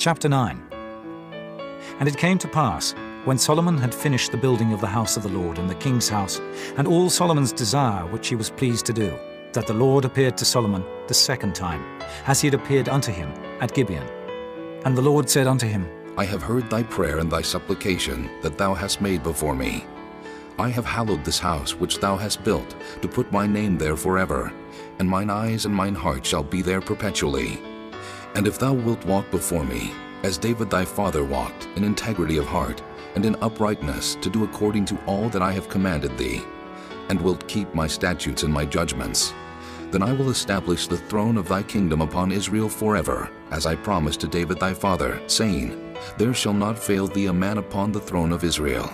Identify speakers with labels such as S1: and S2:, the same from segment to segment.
S1: Chapter 9. And it came to pass, when Solomon had finished the building of the house of the Lord and the king's house, and all Solomon's desire which he was pleased to do, that the Lord appeared to Solomon the second time, as he had appeared unto him at Gibeon. And the Lord said unto him,
S2: I have heard thy prayer and thy supplication that thou hast made before me. I have hallowed this house which thou hast built, to put my name there forever, and mine eyes and mine heart shall be there perpetually. And if thou wilt walk before me, as David thy father walked, in integrity of heart, and in uprightness, to do according to all that I have commanded thee, and wilt keep my statutes and my judgments, then I will establish the throne of thy kingdom upon Israel forever, as I promised to David thy father, saying, There shall not fail thee a man upon the throne of Israel.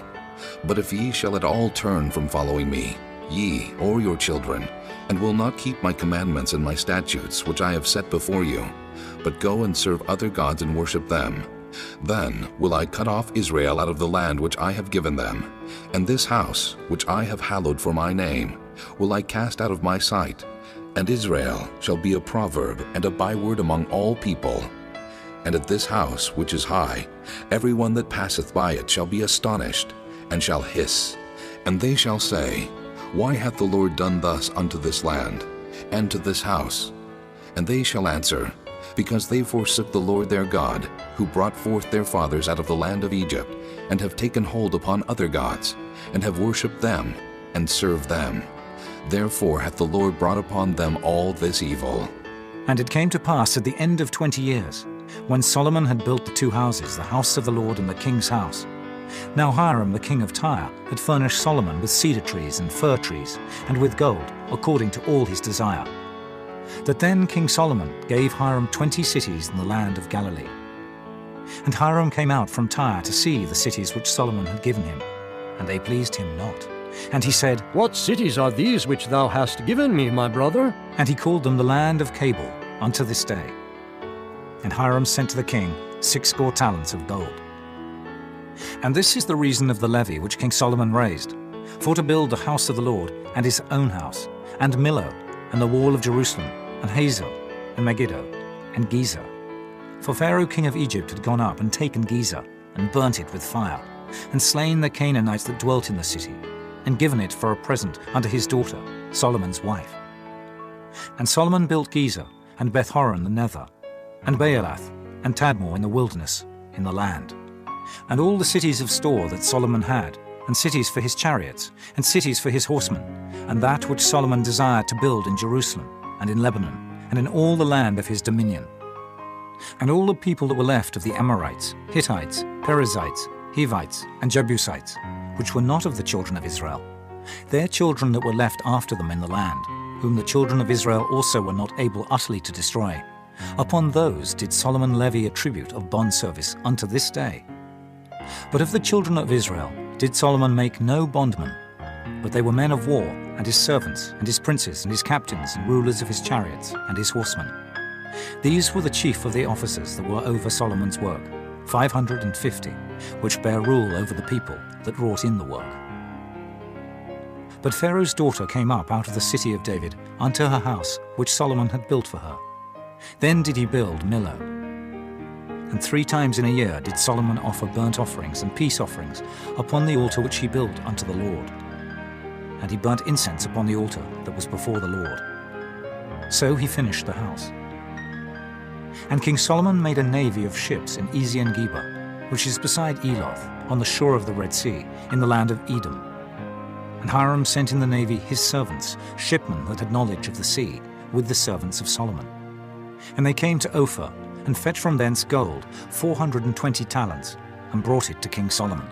S2: But if ye shall at all turn from following me, ye or your children, and will not keep my commandments and my statutes which I have set before you, but go and serve other gods and worship them, then will I cut off Israel out of the land which I have given them, and this house, which I have hallowed for my name, will I cast out of my sight, and Israel shall be a proverb and a byword among all people. And at this house which is high, every one that passeth by it shall be astonished, and shall hiss, and they shall say, Why hath the Lord done thus unto this land, and to this house? And they shall answer, Because they forsook the Lord their God, who brought forth their fathers out of the land of Egypt, and have taken hold upon other gods, and have worshipped them, and served them. Therefore hath the Lord brought upon them all this evil.
S1: And it came to pass at the end of 20 years, when Solomon had built the two houses, the house of the Lord and the king's house. Now Hiram the king of Tyre had furnished Solomon with cedar trees and fir trees, and with gold, according to all his desire. That then King Solomon gave Hiram 20 cities in the land of Galilee. And Hiram came out from Tyre to see the cities which Solomon had given him, and they pleased him not. And he said,
S3: What cities are these which thou hast given me, my brother?
S1: And he called them the land of Cabul unto this day. And Hiram sent to the king 60 talents of gold. And this is the reason of the levy which King Solomon raised, for to build the house of the Lord, and his own house, and Millo, and the wall of Jerusalem, and Hazel, and Megiddo, and Gezer. For Pharaoh king of Egypt had gone up and taken Gezer, and burnt it with fire, and slain the Canaanites that dwelt in the city, and given it for a present unto his daughter, Solomon's wife. And Solomon built Gezer, and Beth-horon the nether, and Baalath, and Tadmor in the wilderness, in the land. And all the cities of store that Solomon had, and cities for his chariots, and cities for his horsemen, and that which Solomon desired to build in Jerusalem, and in Lebanon, and in all the land of his dominion. And all the people that were left of the Amorites, Hittites, Perizzites, Hivites, and Jebusites, which were not of the children of Israel, their children that were left after them in the land, whom the children of Israel also were not able utterly to destroy, upon those did Solomon levy a tribute of bondservice unto this day. But of the children of Israel did Solomon make no bondmen, but they were men of war, and his servants, and his princes, and his captains, and rulers of his chariots, and his horsemen. These were the chief of the officers that were over Solomon's work, 550, which bare rule over the people that wrought in the work. But Pharaoh's daughter came up out of the city of David unto her house, which Solomon had built for her. Then did he build Millo. And 3 times in a year did Solomon offer burnt offerings and peace offerings upon the altar which he built unto the Lord. And he burnt incense upon the altar that was before the Lord. So he finished the house. And King Solomon made a navy of ships in Ezion-Geber, which is beside Eloth, on the shore of the Red Sea, in the land of Edom. And Hiram sent in the navy his servants, shipmen that had knowledge of the sea, with the servants of Solomon. And they came to Ophir, and fetched from thence gold 420 talents, and brought it to King Solomon.